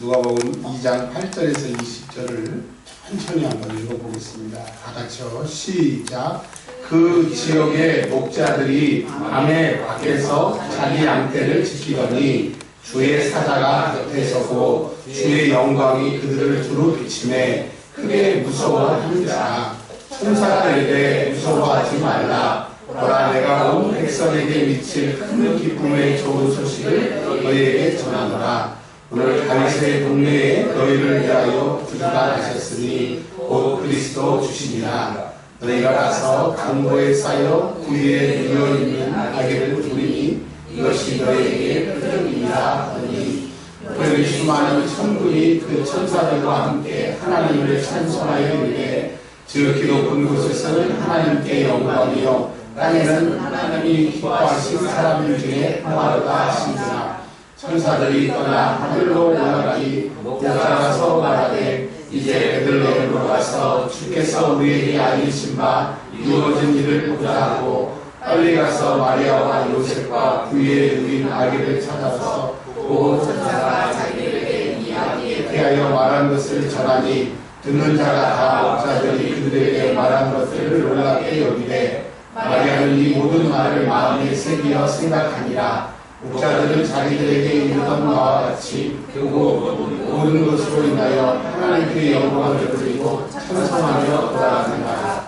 누가복음 2장 8절에서 20절을 천천히 한번 읽어보겠습니다. 다 같이요. 시작. 그 지역의 목자들이 밤에 밖에서 자기 양떼를 지키더니 주의 사자가 곁에 서고 주의 영광이 그들을 두루 비치매 크게 무서워하는지라. 천사가 이르되 무서워하지 말라. 보라, 내가 온 백성에게 미칠 큰 기쁨의 좋은 소식을 너희에게 전하노라. 오늘 다윗의 동네에 너희를 위하여 구주가 나셨으니 곧 그리스도 주시니라. 너희가 가서 강보에 쌓여 구유에 누워있는 아기를 부리니 이것이 너희에게 표적이니라 하니, 그들이 수많은 천군이 그 천사들과 함께 하나님을 찬송하여 이르되 지극히 높은 곳에서는 하나님께 영광이요 땅에는 하나님이 기뻐하신 사람 중에 평화로다 하시니라. 천사들이 떠나 하늘로 올라가니 목자라서 말하되 이제 베들레헴으로 가서 주께서 우리에게 알리신 바 이루어진 일을 보자 하고 빨리 가서 마리아와 요셉과 그의 누인 아기를 찾아서 보고 천사가 자기에게 이 아기에 대하여 말한 것을 전하니 듣는 자가 다 목자들이 그들에게 말한 것들을 놀랍게 여기되 마리아는 이 모든 말을 마음에 새기어 생각하니라. 목자들은 자기들에게 이르던 바와 같이 모든 것으로 인하여 하나님께 영광을 돌리고 찬송하며 돌아갑니다.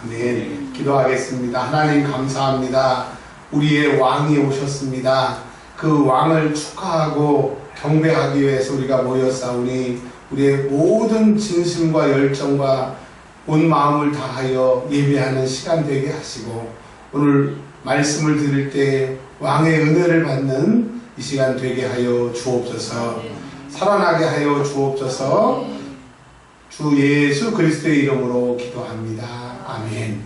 아멘. 기도하겠습니다. 하나님 감사합니다. 우리의 왕이 오셨습니다. 그 왕을 축하하고 경배하기 위해서 우리가 모였사오니 우리의 모든 진심과 열정과 온 마음을 다하여 예배하는 시간 되게 하시고 오늘 말씀을 들을 때 왕의 은혜를 받는 이 시간 되게 하여 주옵소서. 살아나게 하여 주옵소서. 주 예수 그리스도의 이름으로 기도합니다. 아멘.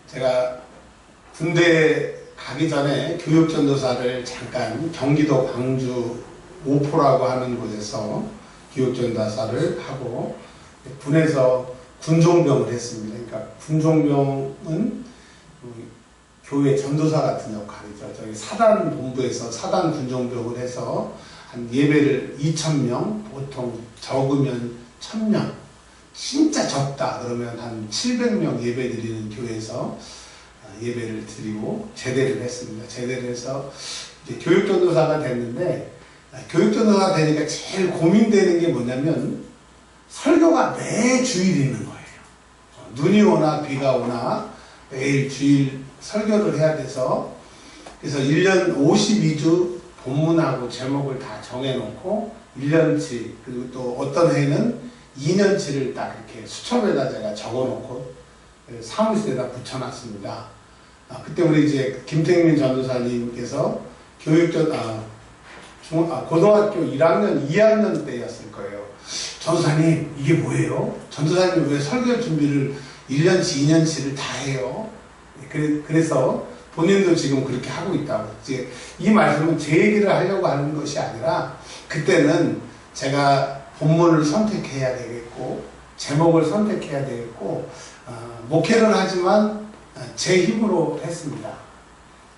제가 군대 가기 전에 교육전도사를 잠깐 경기도 광주 오포라고 하는 곳에서 교육전도사를 하고 군에서 군종병을 했습니다. 그러니까 군종병은 교회 전도사 같은 역할이죠. 저희 사단 본부에서 사단 군종병을 해서 한 예배를 2,000명, 보통 적으면 1,000명, 진짜 적다 그러면 한 700명 예배 드리는 교회에서 예배를 드리고 제대를 했습니다. 제대를 해서 이제 교육전도사가 됐는데, 교육전도사가 되니까 제일 고민되는 게 뭐냐면 설교가 매 주일 있는 거예요. 눈이 오나 비가 오나 매일 주일 설교를 해야 돼서, 그래서 1년 52주 본문하고 제목을 다 정해놓고 1년치, 그리고 또 어떤 해는 2년치를 딱 이렇게 수첩에다 제가 적어놓고 사무실에다 붙여놨습니다. 그때 우리 이제 김택민 전도사님께서 고등학교 1학년, 2학년 때였을 거예요. 전도사님, 이게 뭐예요? 전도사님 왜 설교 준비를 1년치, 2년치를 다 해요? 그래서 본인도 지금 그렇게 하고 있다고. 이제 이 말씀은 제 얘기를 하려고 하는 것이 아니라, 그때는 제가 본문을 선택해야 되겠고, 제목을 선택해야 되겠고, 목회를 하지만 제 힘으로 했습니다.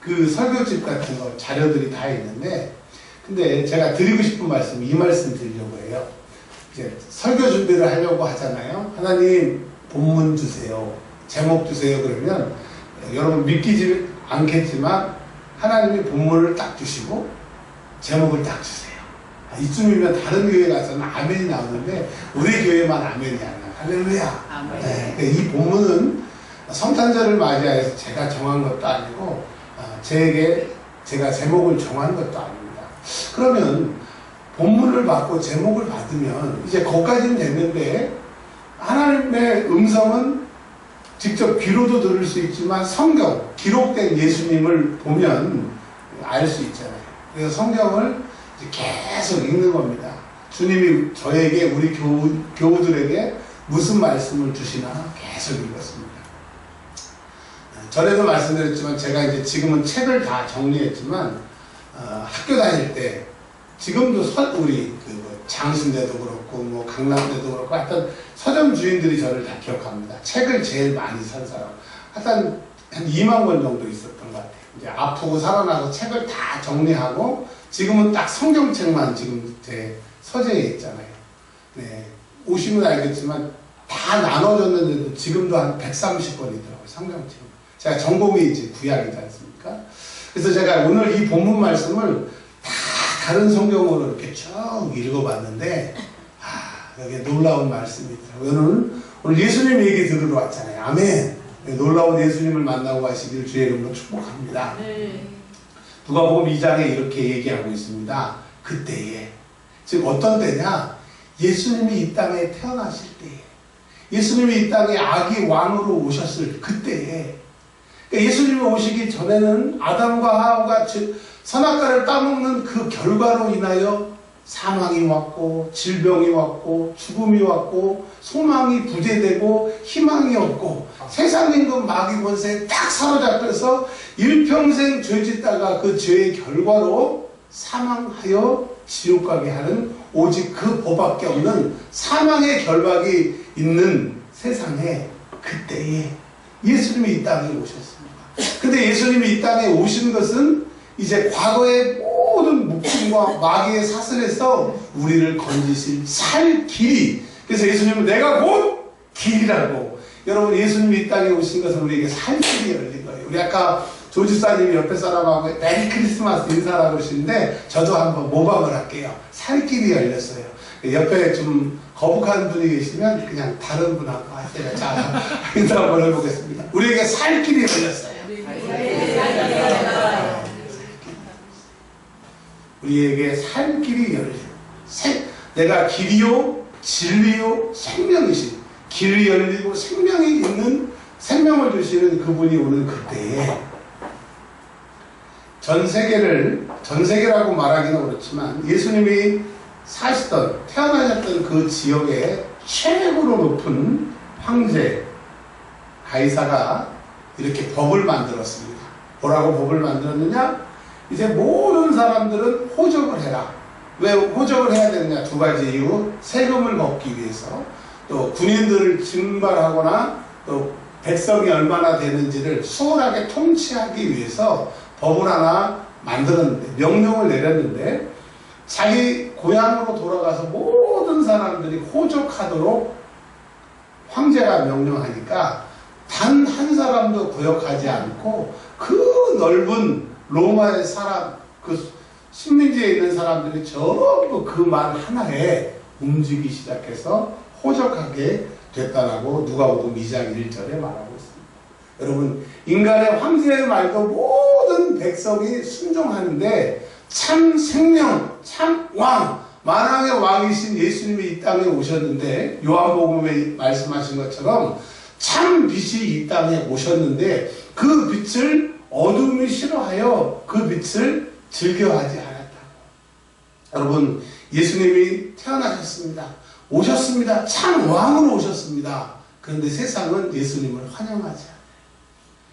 그 설교집 같은 거 자료들이 다 있는데, 근데 제가 드리고 싶은 말씀, 이 말씀 드리려고 해요. 이제 설교 준비를 하려고 하잖아요. 하나님 본문 주세요, 제목 주세요. 그러면 여러분 믿기지 않겠지만 하나님이 본문을 딱 주시고 제목을 딱 주세요. 이쯤이면 다른 교회 가서는 아멘이 나오는데 우리 교회만 아멘이 안 나요. 할렐루야. 아멘. 네, 이 본문은 성탄절을 맞이해서 제가 정한 것도 아니고 제가 제목을 정한 것도 아닙니다. 그러면 본문을 받고 제목을 받으면 이제 거기까지는 됐는데, 하나님의 음성은 직접 귀로도 들을 수 있지만 성경, 기록된 예수님을 보면 알 수 있잖아요. 그래서 성경을 계속 읽는 겁니다. 주님이 저에게, 우리 교우들에게 무슨 말씀을 주시나 계속 읽었습니다. 전에도 말씀드렸지만 제가 이제 지금은 책을 다 정리했지만 학교 다닐 때, 지금도 우리 장신대도 그렇고 강남대도 그렇고 하여튼 서점 주인들이 저를 다 기억합니다. 책을 제일 많이 산 사람. 하여튼 한 2만 권 정도 있었던 것 같아요. 이제 아프고 살아나서 책을 다 정리하고 지금은 딱 성경책만 지금 제 서재에 있잖아요. 네, 오시면 알겠지만 다 나눠졌는데도 지금도 한 130권이더라고요. 성경책. 제가 전공이 이제 구약이지 않습니까? 그래서 제가 오늘 이 본문 말씀을 다 다른 성경으로 이렇게 쭉 읽어봤는데 여기에 놀라운 말씀이 있더라고요. 오늘 예수님 얘기 들으러 왔잖아요. 아멘. 놀라운 예수님을 만나고 가시기를 주의 이름으로 축복합니다. 누가복음 2장에 이렇게 얘기하고 있습니다. 그때에, 즉 어떤 때냐? 예수님이 이 땅에 태어나실 때에, 예수님이 이 땅에 아기 왕으로 오셨을 그때에, 예수님이 오시기 전에는 아담과 하와가 선악과를 따먹는 그 결과로 인하여 사망이 왔고 질병이 왔고 죽음이 왔고 소망이 부재되고 희망이 없고 세상 임금 마귀 권세에 딱 사로잡혀서 일평생 죄짓다가 그 죄의 결과로 사망하여 지옥 가게 하는 오직 그 법밖에 없는 사망의 결박이 있는 세상에 그때에 예수님이 이 땅에 오셨습니다. 근데 예수님이 이 땅에 오신 것은 이제 과거의 모든 묶임과 마귀의 사슬에서 우리를 건지실 살 길이, 그래서 예수님은 내가 곧 길이라고. 여러분, 예수님이 이 땅에 오신 것은 우리에게 살 길이 열린 거예요. 우리 아까 조집사님이 옆에 사람하고 메리 크리스마스 인사라고 그러시는데 저도 한번 모방을 할게요. 살 길이 열렸어요. 옆에 좀 거북한 분이 계시면 그냥 다른 분하고 하세요. 자, 인사 한번 해보겠습니다. 우리에게 살 길이 열렸어요. 우리에게 살 길이 열려. 내가 길이요 진리요 생명이신, 길이 열리고 생명이 있는, 생명을 주시는 그분이 오는 그때에 전 세계라고 말하기는 그렇지만 예수님이 사시던, 태어나셨던 그 지역의 최고로 높은 황제 가이사가 이렇게 법을 만들었습니다. 뭐라고 법을 만들었느냐? 이제 모든 사람들은 호적을 해라. 왜 호적을 해야 되느냐? 두 가지 이유. 세금을 걷기 위해서, 또 군인들을 징발하거나 또 백성이 얼마나 되는지를 수월하게 통치하기 위해서 법을 하나 만들었는데, 명령을 내렸는데, 자기 고향으로 돌아가서 모든 사람들이 호적하도록 황제가 명령하니까 단 한 사람도 거역하지 않고 그 넓은 로마의 사람, 그 식민지에 있는 사람들이 전부 그 말 하나에 움직이기 시작해서 호적하게 됐다라고 누가복음 2장 1절에 말하고 있습니다. 여러분, 인간의 황제의 말도 모든 백성이 순종하는데 참 생명, 참 왕, 만왕의 왕이신 예수님이 이 땅에 오셨는데, 요한복음에 말씀하신 것처럼 참 빛이 이 땅에 오셨는데 그 빛을 어둠이 싫어하여 그 빛을 즐겨하지 않았다고. 여러분, 예수님이 태어나셨습니다. 오셨습니다. 참 왕으로 오셨습니다. 그런데 세상은 예수님을 환영하지 않아요.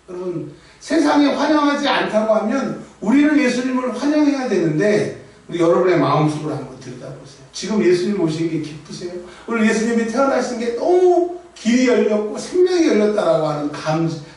여러분, 세상이 환영하지 않다고 하면 우리는 예수님을 환영해야 되는데, 우리 여러분의 마음속으로 한번 들여다보세요. 지금 예수님 오신 게 기쁘세요? 오늘 예수님이 태어나신 게 너무 길이 열렸고 생명이 열렸다라고 하는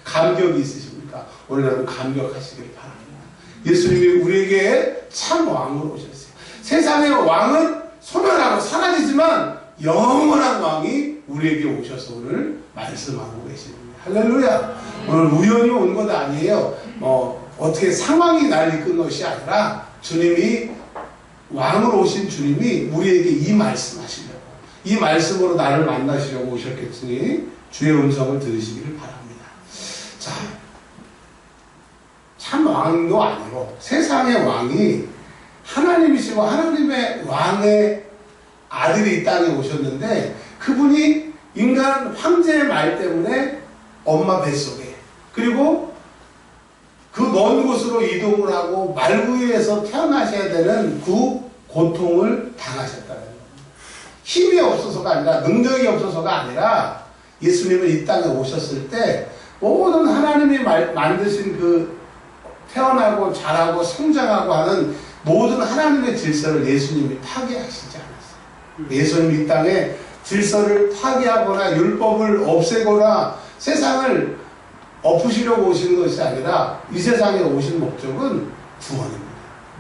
감격이 있으십니까? 오늘 여러분 감격하시길 바랍니다. 예수님이 우리에게 참 왕으로 오셨어요. 세상의 왕은 소멸하고 사라지지만 영원한 왕이 우리에게 오셔서 오늘 말씀하고 계십니다. 할렐루야. 오늘 우연히 온 것 아니에요. 어떻게 상황이 날 이끈 것이 아니라 주님이, 왕으로 오신 주님이 우리에게 이 말씀하시려고, 이 말씀으로 나를 만나시려고 오셨겠으니 주의 음성을 들으시기를 바랍니다. 자, 참 왕도 아니고 세상의 왕이 하나님이시고 하나님의 왕의 아들이 이 땅에 오셨는데, 그분이 인간 황제의 말 때문에 엄마 뱃속에, 그리고 그 먼 곳으로 이동을 하고 말구유에서 태어나셔야 되는 그 고통을 당하셨다는 겁니다. 힘이 없어서가 아니라, 능력이 없어서가 아니라, 예수님은 이 땅에 오셨을 때 모든 하나님이 만드신 그 태어나고 자라고 성장하고 하는 모든 하나님의 질서를 예수님이 파괴하시지 않았어요. 예수님이 이 땅에 질서를 파괴하거나 율법을 없애거나 세상을 엎으시려고 오시는 것이 아니라 이 세상에 오신 목적은 구원입니다.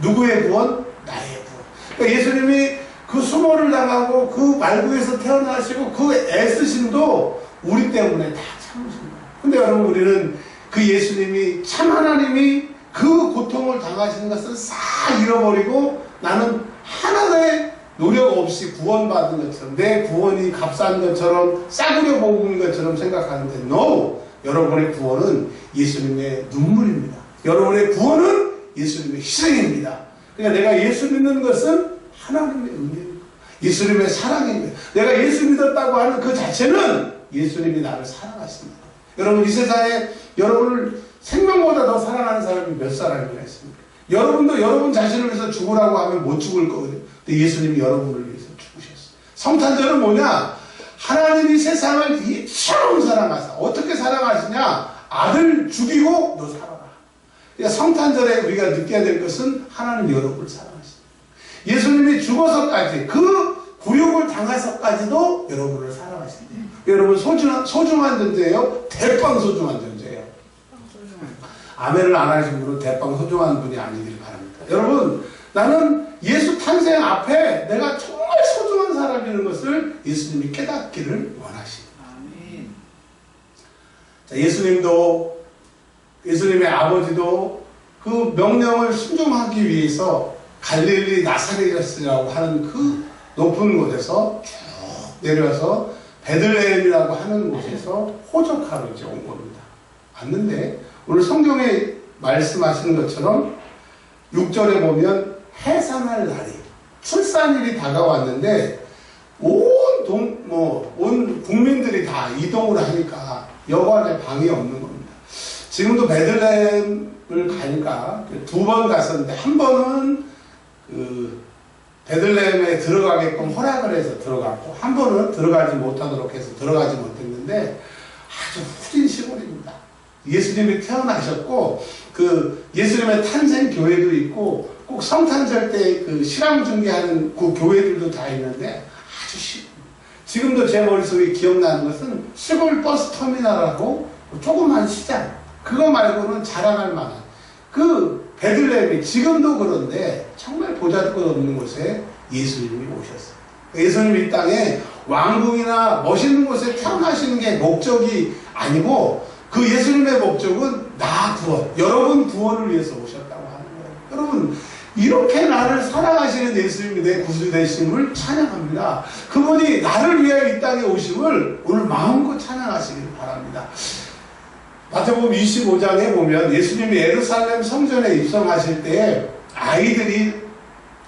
누구의 구원? 나의 구원. 그러니까 예수님이 그 수모를 당하고 그 말구에서 태어나시고 그 애쓰심도 우리 때문에 다 참으신 거예요. 근데 여러분, 우리는 그 예수님이 참 하나님이 그 고통을 당하시는 것을 싹 잃어버리고 나는 하나의 노력 없이 구원받은 것처럼, 내 구원이 값싼 것처럼, 싸구려 먹은 것처럼 생각하는데, no! 여러분의 구원은 예수님의 눈물입니다. 여러분의 구원은 예수님의 희생입니다. 그러니까 내가 예수 믿는 것은 하나님의 은혜입니다. 예수님의 사랑입니다. 내가 예수 믿었다고 하는 그 자체는 예수님이 나를 사랑하십니다. 여러분, 이 세상에 여러분을 생명보다 더 사랑하는 사람이 몇 사람이나 있습니까? 여러분도 여러분 자신을 위해서 죽으라고 하면 못 죽을 거거든요. 근데 예수님이 여러분을 위해서 죽으셨어요. 성탄절은 뭐냐? 하나님이 세상을 이처럼 사랑하사. 어떻게 사랑하시냐? 아들 죽이고 너 살아라. 그러니까 성탄절에 우리가 느껴야 될 것은 하나님 여러분을 사랑하십니다. 예수님이 죽어서까지, 그 굴욕을 당해서까지도 여러분을 사랑하십니다. 여러분, 소중한 존재예요? 대빵 소중한 존재예요. 아멘을 안 하신 분은 대빵 소중한 분이 아니길 바랍니다. 여러분, 나는 예수 탄생 앞에 내가 정말 소중한 사람이라는 것을 예수님이 깨닫기를 원하십니다. 자, 예수님의 아버지도 그 명령을 순종하기 위해서 갈릴리 나사렛이라고 하는 그 높은 곳에서 쭉 내려와서 베들레헴이라고 하는 곳에서 호적하러 이제 온 겁니다. 왔는데 오늘 성경에 말씀하시는 것처럼 6절에 보면 해산할 날이, 출산일이 다가왔는데 온 국민들이 다 이동을 하니까 여관에 방이 없는 겁니다. 지금도 베들레헴을 가니까 2번 갔었는데, 한 번은 그 베들레헴에 들어가게끔 허락을 해서 들어갔고, 한 번은 들어가지 못하도록 해서 들어가지 못했는데, 아주 후진 시골입니다. 예수님이 태어나셨고, 그 예수님의 탄생 교회도 있고, 꼭 성탄절 때 그 실황 중계하는 그 교회들도 다 있는데, 아주 시골. 지금도 제 머릿속에 기억나는 것은 시골 버스 터미널하고 조그만 시장, 그거 말고는 자랑할 만한 그 베들레헴이 지금도 그런데 정말 보잘것없는 곳에 예수님이 오셨어요. 예수님이 이 땅에 왕궁이나 멋있는 곳에 태어나시는 게 목적이 아니고, 그 예수님의 목적은 나 구원, 여러분 구원을 위해서 오셨다고 하는 거예요. 여러분, 이렇게 나를 사랑하시는 예수님이 내 구주 되심을 찬양합니다. 그분이 나를 위해 이 땅에 오심을 오늘 마음껏 찬양하시길 바랍니다. 마태복음 25장에 보면 예수님이 예루살렘 성전에 입성하실 때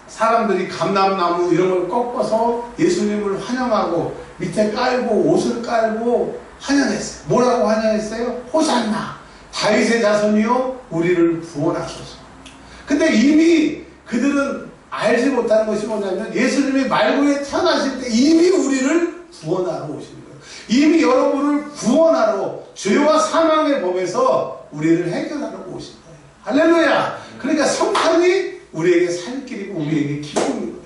사람들이 감람나무 이런 걸 꺾어서 예수님을 환영하고 밑에 깔고 옷을 깔고 환영했어요. 뭐라고 환영했어요? 호산나, 다윗의 자손이요 우리를 구원하소서. 근데 이미 그들은 알지 못하는 것이 뭐냐면, 예수님이 말구에 태어나실 때 이미 우리를 구원하러 오신 거예요. 이미 여러분을 구원하러, 죄와 사망의 법에서 우리를 해결하러 오신 거예요. 할렐루야! 그러니까 성탄이 우리에게 살 길이고 우리에게 기쁨인 거예요.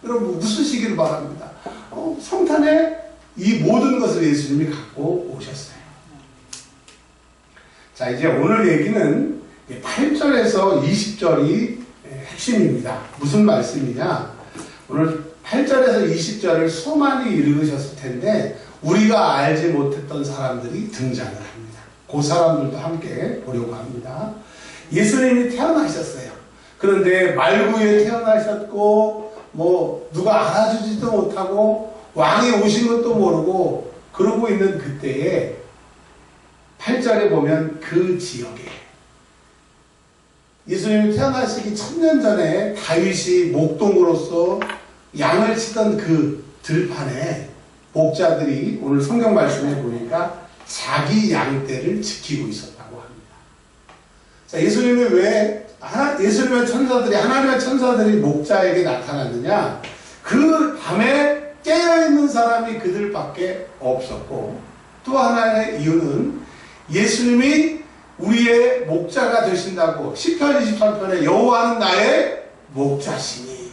여러분, 웃으시길 바랍니다. 성탄에 이 모든 것을 예수님이 갖고 오셨어요. 자, 이제 오늘 얘기는 8절에서 20절이 핵심입니다. 무슨 말씀이냐? 오늘 8절에서 20절을 수많이 읽으셨을 텐데 우리가 알지 못했던 사람들이 등장을 합니다. 그 사람들도 함께 보려고 합니다. 예수님이 태어나셨어요. 그런데 말구에 태어나셨고 누가 알아주지도 못하고 왕이 오신 것도 모르고 그러고 있는 그때에 8절에 보면 그 지역에 예수님이 태어나시기 1000년 전에 다윗이 목동으로서 양을 치던 그 들판에 목자들이 오늘 성경 말씀에 보니까 자기 양떼를 지키고 있었다고 합니다. 자, 예수님이 왜 예수님의 천사들이, 하나님의 천사들이 목자에게 나타났느냐? 그 밤에 깨어있는 사람이 그들밖에 없었고, 또 하나의 이유는 예수님이 우리의 목자가 되신다고 시편 23편에 여호와는 나의 목자시니,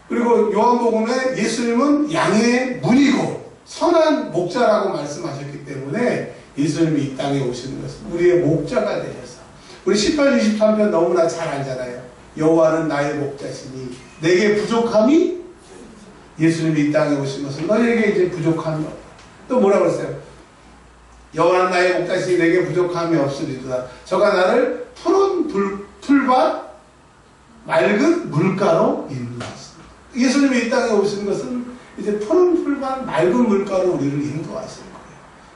그리고 요한복음에 예수님은 양의 문이고 선한 목자라고 말씀하셨기 때문에 예수님이 이 땅에 오시는 것은 우리의 목자가 되셔서, 우리 10편 23편 너무나 잘 알잖아요. 여호와는 나의 목자시니 내게 부족함이, 예수님이 이 땅에 오신 것은 너에게 이제 부족함이 없다. 또 뭐라고 했어요? 여호와는 나의 목자시니 내게 부족함이 없으리로다. 저가 나를 푸른 풀밭 맑은 물가로 인도하십니다. 예수님이 이 땅에 오신 것은 이제 푸른 풀밭 맑은 물가로 우리를 인도하시는 거예요.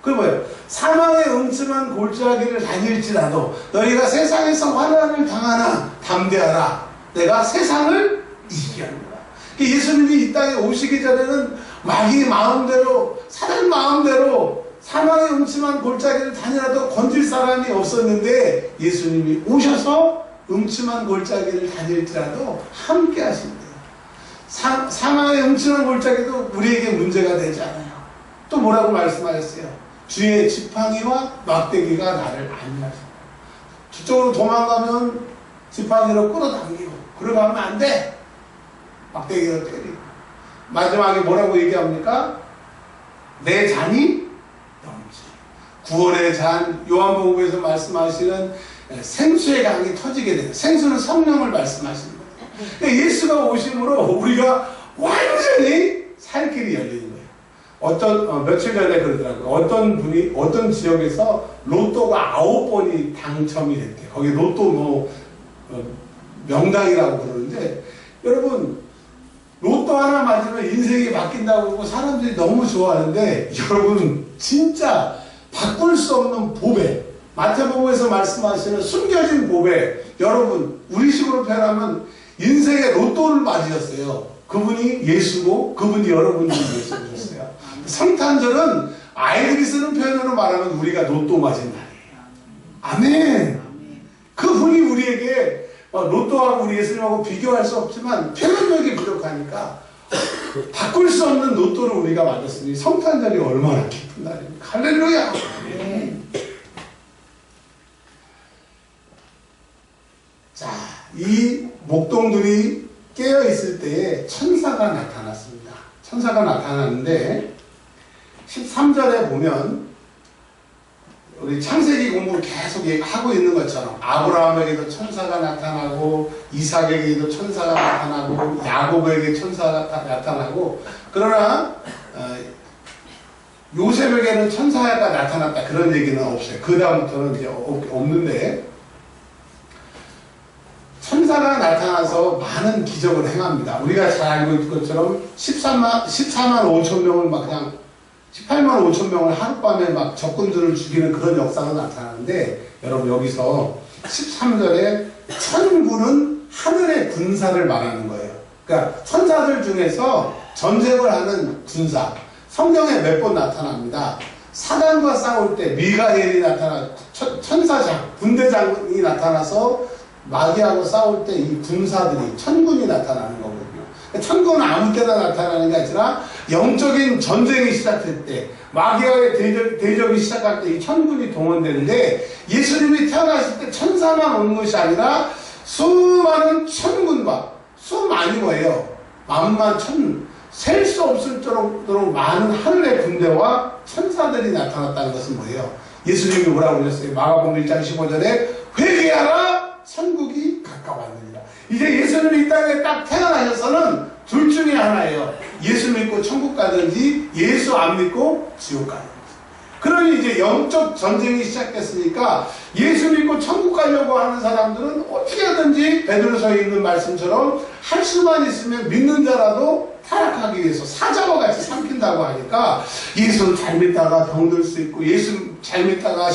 그게 뭐예요? 사망의 음침한 골짜기를 다닐지라도 너희가 세상에서 환난을 당하나 담대하라. 내가 세상을 이기하노라. 예수님이 이 땅에 오시기 전에는 마귀 마음대로, 사단 마음대로 사망의 음침한 골짜기를 다니라도 건질 사람이 없었는데, 예수님이 오셔서 음침한 골짜기를 다닐지라도 함께 하신대요. 사망의 음침한 골짜기도 우리에게 문제가 되지 않아요. 또 뭐라고 말씀하셨어요? 주의 지팡이와 막대기가 나를 안위하신다. 저쪽으로 도망가면 지팡이로 끌어당기고, 그러가면 안 돼. 막대기로 때리고. 마지막에 뭐라고 얘기합니까? 내 잔이 넘치. 구원의 잔, 요한복음에서 말씀하시는 생수의 강이 터지게 돼요. 생수는 성령을 말씀하시는 거예요. 그러니까 예수가 오심으로 우리가 완전히 살 길이 열리는 거예요. 며칠 전에 그러더라고요. 어떤 분이, 어떤 지역에서 로또가 9번이 당첨이 됐대요. 거기 로또 명당이라고 그러는데, 여러분, 로또 하나 맞으면 인생이 바뀐다고 그러고 사람들이 너무 좋아하는데, 여러분, 진짜 바꿀 수 없는 보배, 마태복음에서 말씀하시는 숨겨진 보배, 여러분, 우리식으로 표현하면 인생의 로또를 맞으셨어요. 그분이 예수고, 그분이 여러분을 위해서 오셨어요. 성탄절은 아이들이 쓰는 표현으로 말하면 우리가 로또 맞은 날이에요. 아멘. 그분이 우리에게 로또하고 우리 예수님하고 비교할 수 없지만 표현력이 부족하니까 바꿀 수 없는 로또를 우리가 맞았으니 성탄절이 얼마나 기쁜 날입니까? 할렐루야. 자, 이 목동들이 깨어있을 때에 천사가 나타났습니다. 천사가 나타났는데 13절에 보면 우리 창세기 공부를 계속 하고 있는 것처럼 아브라함에게도 천사가 나타나고, 이삭에게도 천사가 나타나고, 야곱에게 천사가 나타나고, 그러나 요셉에게는 천사가 나타났다 그런 얘기는 없어요. 그 다음부터는 이제 없는데, 천사가 나타나서 많은 기적을 행합니다. 우리가 잘 알고 있는 것처럼 14만 5천 명을 막 그냥 18만 5천 명을 하룻밤에 막 적군들을 죽이는 그런 역사가 나타나는데, 여러분 여기서 13절에 천군은 하늘의 군사를 말하는 거예요. 그러니까 천사들 중에서 전쟁을 하는 군사, 성경에 몇 번 나타납니다. 사단과 싸울 때 미가엘이 나타나, 천사장, 군대장이 나타나서 마귀하고 싸울 때 이 군사들이, 천군이 나타나는 거거든요. 천군은 아무 때나 나타나는 게 아니라 영적인 전쟁이 시작될 때, 마귀와의 대적이 시작할 때 이 천군이 동원되는데, 예수님이 태어나실 때 천사만 온 것이 아니라 수많은 천군과, 수많이 뭐예요? 만만 천, 셀 수 없을 정도로 많은 하늘의 군대와 천사들이 나타났다는 것은 뭐예요? 예수님이 뭐라고 하셨어요? 마가복음 1장 15절에 회개하라, 천국이 가까웠느니라. 이제 예수님이 이 땅에 딱 태어나셔서는 둘 중에 하나예요. 예수 믿고 천국 가든지, 예수 안 믿고 지옥 가든지. 그러니 이제 영적 전쟁이 시작됐으니까 예수 믿고 천국 가려고 하는 사람들은 어떻게 하든지 베드로서에 있는 말씀처럼 할 수만 있으면 믿는 자라도 타락하기 위해서 사자와 같이 삼킨다고 하니까, 예수 잘 믿다가 병들 수 있고, 예수 잘 믿다가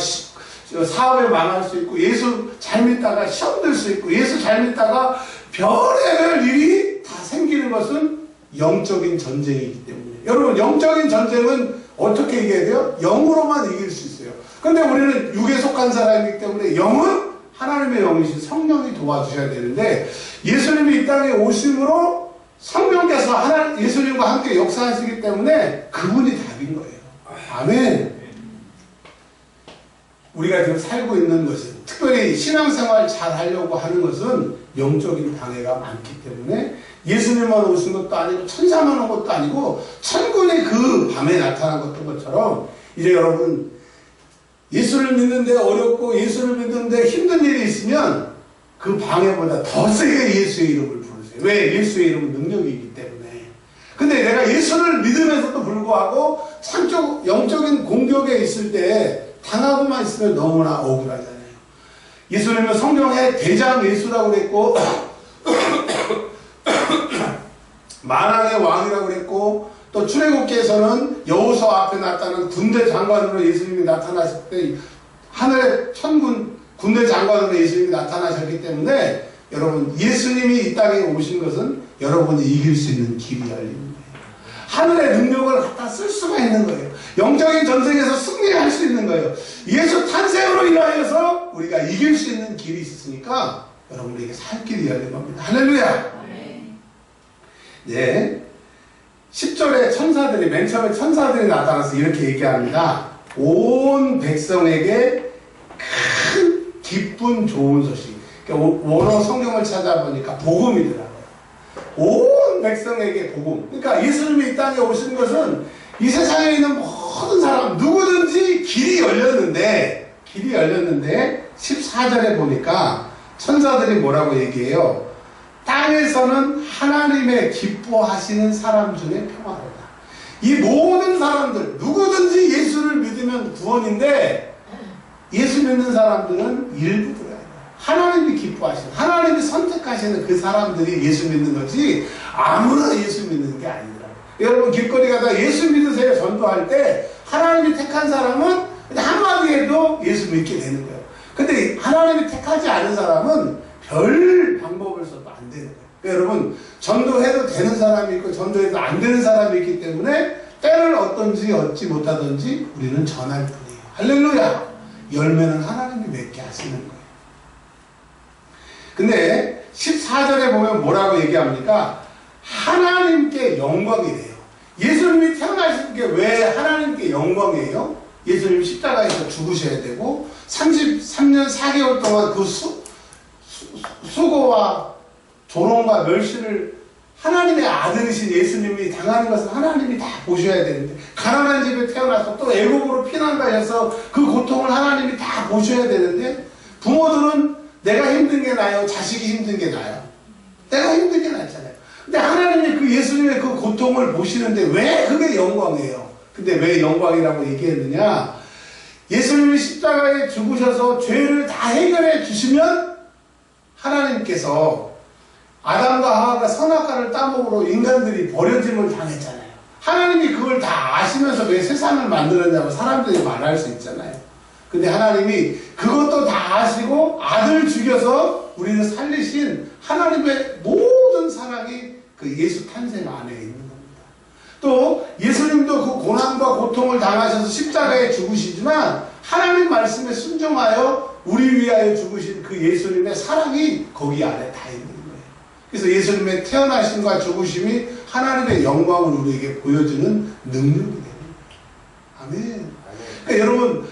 사업에 망할 수 있고, 예수 잘 믿다가 시험 들 수 있고, 예수 잘 믿다가 별의별 일이 다 생기는 것은 영적인 전쟁이기 때문에. 여러분, 영적인 전쟁은 어떻게 이겨야 돼요? 영으로만 이길 수 있어요. 근데 우리는 육에 속한 사람이기 때문에 영은 하나님의 영이신 성령이 도와주셔야 되는데, 예수님이 이 땅에 오심으로 성령께서 예수님과 함께 역사하시기 때문에 그분이 답인 거예요. 아멘. 우리가 지금 살고 있는 것은, 특별히 신앙생활 잘 하려고 하는 것은 영적인 방해가 많기 때문에, 예수님만 오신 것도 아니고 천사만 온 것도 아니고 천군이 그 밤에 나타난 것처럼, 이제 여러분 예수를 믿는데 어렵고 예수를 믿는데 힘든 일이 있으면 그 방해보다 더 세게 예수의 이름을 부르세요. 왜? 예수의 이름은 능력이 있기 때문에. 근데 내가 예수를 믿으면서도 불구하고 창조 영적인 공격에 있을 때 당하고만 있으면 너무나 억울하잖아요. 예수님은 성경에 대장 예수라고 그랬고 만왕의 왕이라고 그랬고, 또 출애굽기에서는 여호수아 앞에 나타난 군대 장관으로 예수님이 나타나실 때 하늘의 천군 군대 장관으로 예수님이 나타나셨기 때문에 여러분, 예수님이 이 땅에 오신 것은 여러분이 이길 수 있는 길이 열리는 거예요. 하늘의 능력을 갖다 쓸 수가 있는 거예요. 영적인 전쟁에서 승리할 수 있는 거예요. 예수 탄생으로 인하여서 우리가 이길 수 있는 길이 있으니까 여러분에게 살 길이 열린 겁니다. 할렐루야. 네. 10절에 천사들이, 맨 처음에 천사들이 나타나서 이렇게 얘기합니다. 온 백성에게 큰 기쁜 좋은 소식. 그러니까 원어 성경을 찾아보니까 복음이더라고요. 온 백성에게 복음. 그러니까 예수님이 이 땅에 오신 것은 이 세상에 있는 모든 사람 누구든지 길이 열렸는데 14절에 보니까 천사들이 뭐라고 얘기해요? 땅에서는 하나님의 기뻐하시는 사람 중에 평화로다. 이 모든 사람들 누구든지 예수를 믿으면 구원인데 예수 믿는 사람들은 일부더라. 하나님이 기뻐하시는, 하나님이 선택하시는 그 사람들이 예수 믿는 거지 아무나 예수 믿는 게 아니더라고요. 여러분 길거리 가다 예수 믿으세요 전도할 때 하나님이 택한 사람은 한마디 해도 예수 믿게 되는 거예요. 근데 하나님이 택하지 않은 사람은 별 방법을 써도 안 되는 거예요. 그러니까 여러분, 전도해도 되는 사람이 있고 전도해도 안 되는 사람이 있기 때문에 때를 얻든지 얻지 못하든지 우리는 전할 뿐이에요. 할렐루야. 열매는 하나님이 맺게 하시는 거예요. 근데 14절에 보면 뭐라고 얘기합니까? 하나님께 영광이래요. 예수님이 태어나신 게 왜 하나님께 영광이에요? 예수님 십자가에서 죽으셔야 되고 33년 4개월 동안 그 수고와 조롱과 멸시를 하나님의 아들이신 예수님이 당하는 것을 하나님이 다 보셔야 되는데, 가난한 집에 태어나서 또 애국으로 피난 가셔서 그 고통을 하나님이 다 보셔야 되는데, 부모들은 내가 힘든 게 나아요? 자식이 힘든 게 나아요? 내가 힘든 게 낫잖아요. 근데 하나님이 그 예수님의 그 고통을 보시는데 왜 그게 영광이에요? 근데 왜 영광이라고 얘기했느냐? 예수님이 십자가에 죽으셔서 죄를 다 해결해 주시면 하나님께서 아담과 하와가 선악과를 따먹으로 인간들이 버려짐을 당했잖아요. 하나님이 그걸 다 아시면서 왜 세상을 만들었냐고 사람들이 말할 수 있잖아요. 근데 하나님이 그것도 다 아시고 아들 죽여서 우리를 살리신 하나님의 모든 사랑이 그 예수 탄생 안에 있는 겁니다. 또 예수님도 그 고난과 고통을 당하셔서 십자가에 죽으시지만 하나님 말씀에 순종하여 우리 위하여 죽으신 그 예수님의 사랑이 거기 안에 다 있는 거예요. 그래서 예수님의 태어나심과 죽으심이 하나님의 영광을 우리에게 보여주는 능력이 됩니다. 아멘. 그러니까 여러분,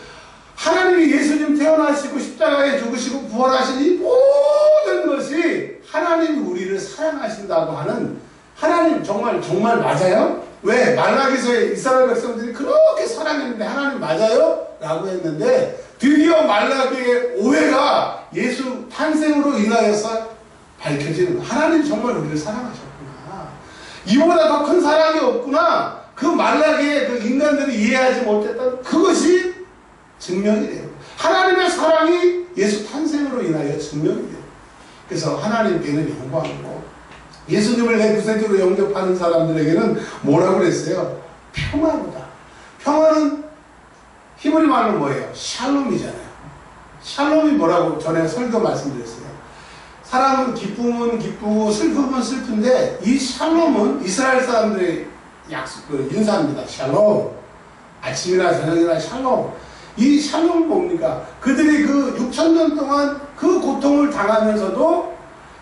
하나님이 예수님 태어나시고 십자가에 죽으시고 부활하신 이 모든 것이 하나님이 우리를 사랑하신다고 하는, 하나님 정말 맞아요? 왜? 말라기서에 이스라엘 백성들이 그렇게 사랑했는데 하나님 맞아요? 라고 했는데 드디어 말라기의 오해가 예수 탄생으로 인하여서 밝혀지는, 하나님 정말 우리를 사랑하셨구나, 이보다 더 큰 사랑이 없구나, 그 말라기의 그 인간들이 이해하지 못했던 그것이 증명이 돼요. 하나님의 사랑이 예수 탄생으로 인하여 증명이 돼요. 그래서 하나님께는 영광이고, 예수님을 내 구세주로 영접하는 사람들에게는 뭐라고 그랬어요? 평화로다. 평화는 히브리 말로 뭐예요? 샬롬이잖아요. 샬롬이 뭐라고 전에 설교 말씀드렸어요. 사람은 기쁨은 기쁘고 슬픔은 슬픈데 이 샬롬은 이스라엘 사람들의 인사입니다. 샬롬. 아침이나 저녁이나 샬롬. 이 샬롬은 뭡니까? 그들이 그 6,000년 동안 그 고통을 당하면서도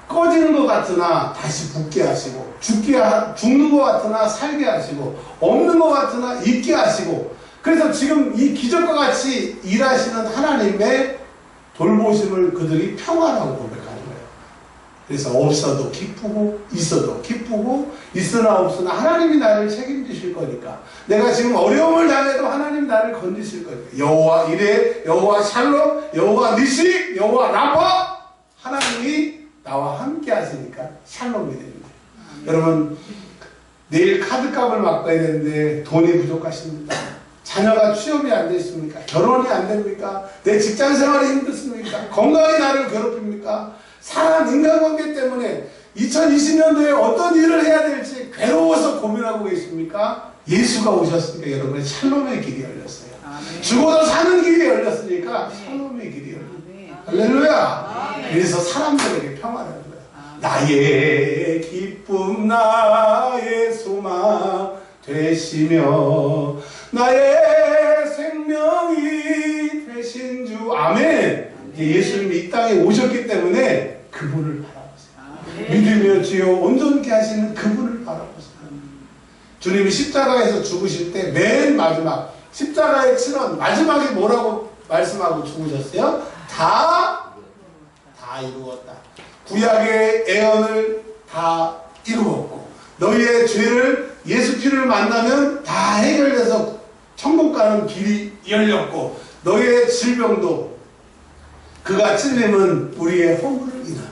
꺼지는 것 같으나 다시 붙게 하시고, 죽는 것 같으나 살게 하시고, 없는 것 같으나 있게 하시고, 그래서 지금 이 기적과 같이 일하시는 하나님의 돌보심을 그들이 평화라고 고백하는 거예요. 그래서 없어도 기쁘고 있어도 기쁘고 있으나 없으나 하나님이 나를 책임지실 거니까 내가 지금 어려움을 당해도 하나님 나를 건지실 거니까 여호와 이레, 여호와 샬롬, 여호와 니시, 여호와 라파 하나님이 나와 함께 하시니까 샬롬이 됩니다. 여러분 내일 카드값을 맡아야 되는데 돈이 부족하십니까? 자녀가 취업이 안 되십니까? 결혼이 안 됩니까? 내 직장 생활이 힘드십니까? 건강이 나를 괴롭힙니까? 사람 인간관계 때문에 2020년도에 어떤 일을 해야 될지 괴로워서 고민하고 계십니까? 예수가 오셨으니까 여러분의 샬롬의 길이 열렸어요. 아멘. 죽어도 사는 길이 열렸으니까 샬롬의 길이 열렸어요. 할렐루야. 그래서 사람들에게 평화를 하는 거야. 나의 기쁨 나의 소망 되시며 나의 생명이 되신 주. 아멘. 예수님이 이 땅에 오셨기 때문에 그분을 바라보세요. 믿으며 주여 온전케 하시는 그분을 바라보세요. 주님이 십자가에서 죽으실 때 맨 마지막 십자가의 친언 마지막에 뭐라고 말씀하고 죽으셨어요? 다 이루었다. 구약의 애언을 다 이루었고 너희의 죄를 예수 피를 만나면 다 해결돼서 천국 가는 길이 열렸고 너희의 질병도 그가 찔림은 우리의 허물을 인하며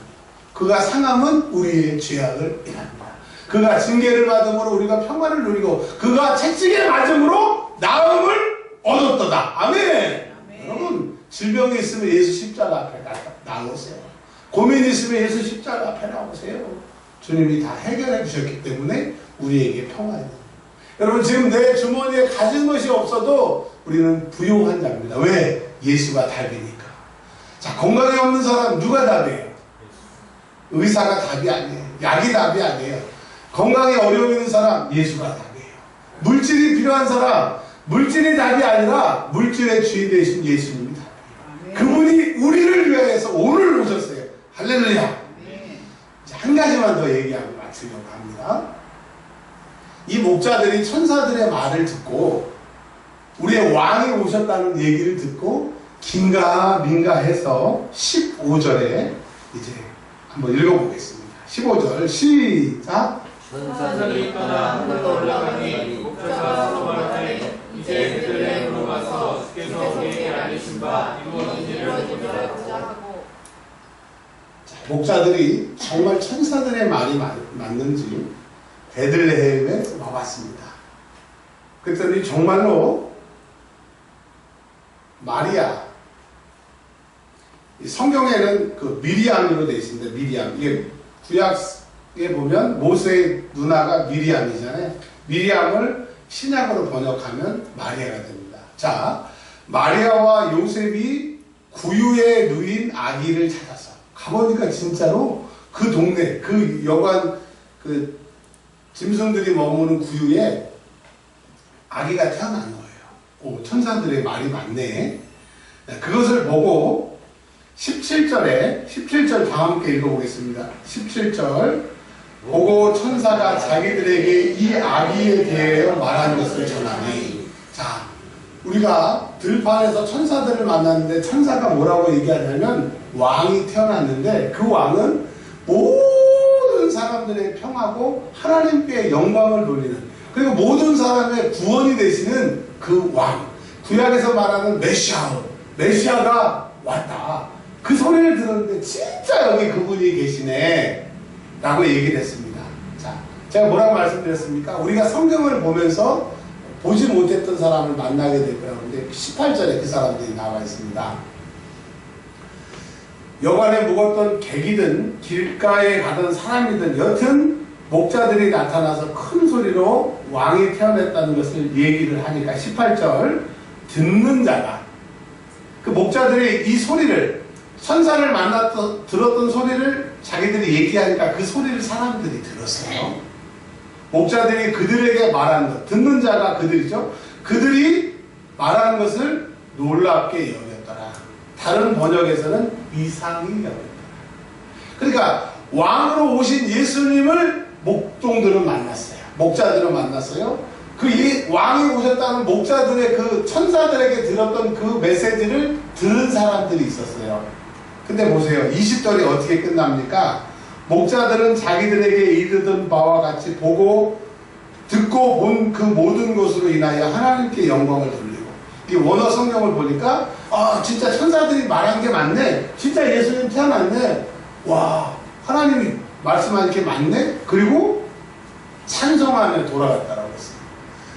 그가 상함은 우리의 죄악을 인합니다. 그가 징계를 받음으로 우리가 평화를 누리고 그가 채찍에 맞음으로 나음을 얻었도다. 아멘. 아멘. 여러분 질병이 있으면 예수 십자가 앞에 나오세요. 고민이 있으면 예수 십자가 앞에 나오세요. 주님이 다 해결해 주셨기 때문에 우리에게 평화예요. 여러분 지금 내 주머니에 가진 것이 없어도 우리는 부유한 자입니다. 왜? 예수가 답이니까. 자, 건강이 없는 사람 누가 답이에요? 의사가 답이 아니에요. 약이 답이 아니에요. 건강에 어려움 있는 사람 예수가 답이에요. 물질이 필요한 사람 물질이 답이 아니라 물질의 주인 되신 예수님이 답이에요. 그분이 우리를 위하여서 오늘 오셨어요. 할렐루야. 한 가지만 더 얘기하고 마치려고 합니다. 이 목자들이 천사들의 말을 듣고 우리의 왕이 오셨다는 얘기를 듣고 긴가 민가 해서 15절에 이제 한번 읽어보겠습니다. 15절 시작. 천사들이 떠나 하늘로 올라가니 목자가 서로 말하되 이제 베들레헴으로 가서 주께서 우리에게 알리신 바 이루어지기를 보자 하고. 목자들이 정말 천사들의 말이 맞는지 베들레헴에 와봤습니다. 그랬더니 정말로 마리아, 성경에는 그 미리암으로 되어 있습니다. 미리암. 이게 구약에 보면 모세의 누나가 미리암이잖아요. 미리암을 신약으로 번역하면 마리아가 됩니다. 자, 마리아와 요셉이 구유에 누인 아기를 찾아서 가보니까 진짜로 그 동네, 그 여관, 그 짐승들이 머무는 구유에 아기가 태어난 거예요. 오, 천사들의 말이 맞네. 그것을 보고 17절 다 함께 읽어보겠습니다. 17절 보고 천사가 자기들에게 이 아기에 대하여 말한 것을 전하니. 자, 우리가 들판에서 천사들을 만났는데 천사가 뭐라고 얘기하냐면 왕이 태어났는데 그 왕은 모든 사람들의 평하고 하나님께 영광을 돌리는, 그리고 모든 사람의 구원이 되시는 그 왕, 구약에서 말하는 메시아가 왔다. 그 소리를 들었는데 진짜 여기 그분이 계시네 라고 얘기를 했습니다. 자, 제가 뭐라고 말씀드렸습니까? 우리가 성경을 보면서 보지 못했던 사람을 만나게 될 거라고 하는데 18절에 그 사람들이 나와 있습니다. 여관에 묵었던 객이든 길가에 가던 사람이든 여튼 목자들이 나타나서 큰 소리로 왕이 태어났다는 것을 얘기를 하니까 18절 듣는 자가, 그 목자들이 이 소리를, 천사를 만났던 들었던 소리를 자기들이 얘기하니까 그 소리를 사람들이 들었어요. 목자들이 그들에게 말하는 것, 듣는 자가 그들이죠. 그들이 말하는 것을 놀랍게 여겼더라. 다른 번역에서는 이상히 여겼더라. 그러니까 왕으로 오신 예수님을 목동들은 만났어요. 목자들은 만났어요. 그 왕이 오셨다는 목자들의 그 천사들에게 들었던 그 메시지를 들은 사람들이 있었어요. 근데 보세요. 20절이 어떻게 끝납니까? 목자들은 자기들에게 이르던 바와 같이 보고 듣고 본 그 모든 것으로 인하여 하나님께 영광을 돌리고, 이 원어 성경을 보니까 진짜 천사들이 말한 게 맞네, 진짜 예수님 태어났네, 와 하나님이 말씀한 게 맞네, 그리고 찬송하며 돌아갔다라고 했어요.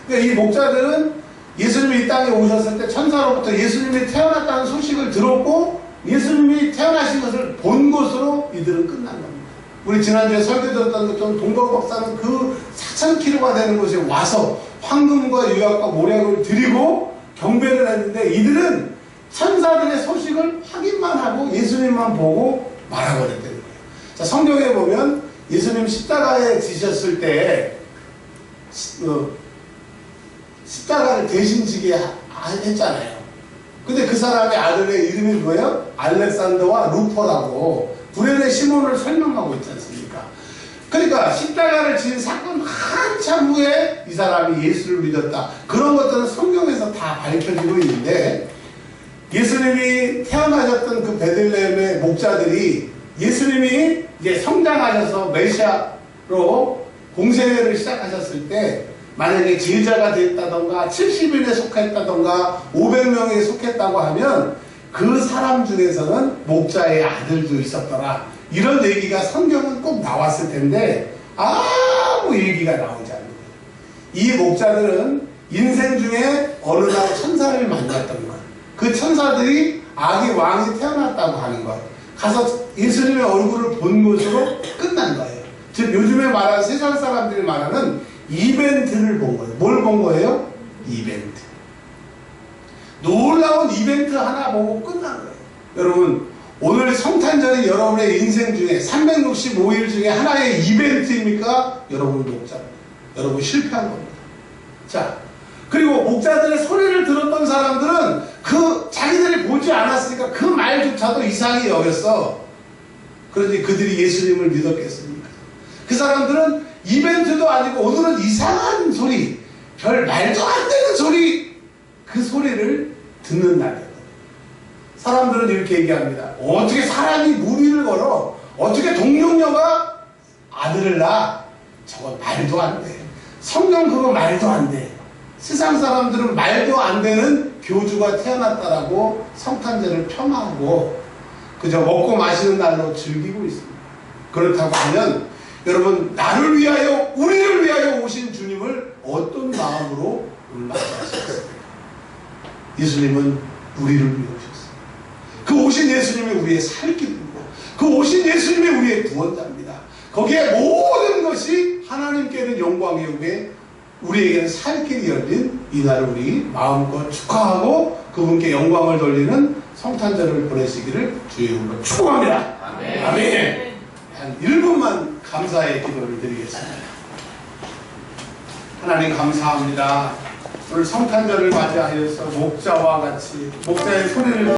그러니까 이 목자들은 예수님이 이 땅에 오셨을 때 천사로부터 예수님이 태어났다는 소식을 들었고 예수님이 태어나신 것을 본 것으로 이들은 끝난 겁니다. 우리 지난주에 설교 들었던 것처럼 동방 박사는 그 4,000km가 되는 곳에 와서 황금과 유약과 모략을 드리고 경배를 했는데, 이들은 천사들의 소식을 확인만 하고 예수님만 보고 말아버렸다는 거예요. 자, 성경에 보면 예수님 십자가에 지셨을 때 십자가를 대신 지게 했잖아요. 근데 그 사람의 아들의 이름이 뭐예요? 알렉산더와 루퍼라고 구레네 시몬을 설명하고 있지 않습니까? 그러니까 십자가를 지은 사건 한참 후에 이 사람이 예수를 믿었다, 그런 것들은 성경에서 다 밝혀지고 있는데, 예수님이 태어나셨던 그 베들레헴의 목자들이 예수님이 이제 성장하셔서 메시아로 공생애를 시작하셨을 때 만약에 제자가 됐다던가 70인에 속했다던가 500명에 속했다고 하면 그 사람 중에서는 목자의 아들도 있었더라, 이런 얘기가 성경은 꼭 나왔을 텐데 아무 얘기가 나오지 않는 거예요. 이 목자들은 인생 중에 어느 날 천사를 만났던 거예요. 그 천사들이 아기 왕이 태어났다고 하는 거예요. 가서 예수님의 얼굴을 본 것으로 끝난 거예요. 즉 요즘에 말하는 세상 사람들이 말하는 이벤트를 본 거예요. 뭘 본 거예요? 이벤트. 놀라운 이벤트 하나 보고 끝난 거예요. 여러분, 오늘 성탄절이 여러분의 인생 중에 365일 중에 하나의 이벤트입니까? 여러분 목자입니다. 여러분 실패한 겁니다. 자, 그리고 목자들의 소리를 들었던 사람들은 그 자기들이 보지 않았으니까 그 말조차도 이상히 여겼어. 그런데 그들이 예수님을 믿었겠습니까? 그 사람들은 이벤트도 아니고 오늘은 이상한 소리, 별 말도 안 되는 소리, 그 소리를 듣는 날이에요. 사람들은 이렇게 얘기합니다. 어떻게 사람이 무리를 걸어? 어떻게 동령녀가 아들을 낳아? 저건 말도 안 돼. 성경 그거 말도 안 돼. 세상 사람들은 말도 안 되는 교주가 태어났다라고 성탄절을 폄하하고 그저 먹고 마시는 날로 즐기고 있습니다. 그렇다고 하면 여러분, 나를 위하여 우리를 위하여 오신 주님을 어떤 마음으로 맞이하셨습니까? 예수님은 우리를 위해 오셨습니다. 그 오신 예수님이 우리의 살 길입니다. 그 오신 예수님이 우리의 구원자입니다. 거기에 모든 것이 하나님께는 영광이오매 우리에게는 살 길이 열린 이날을 우리 마음껏 축하하고 그분께 영광을 돌리는 성탄절을 보내시기를 주의 이름으로 축원합니다. 아멘. 아멘. 한 1분만 감사의 기도를 드리겠습니다. 하나님 감사합니다. 오늘 성탄절을 맞이하여서 목자와 같이 목자의 소리를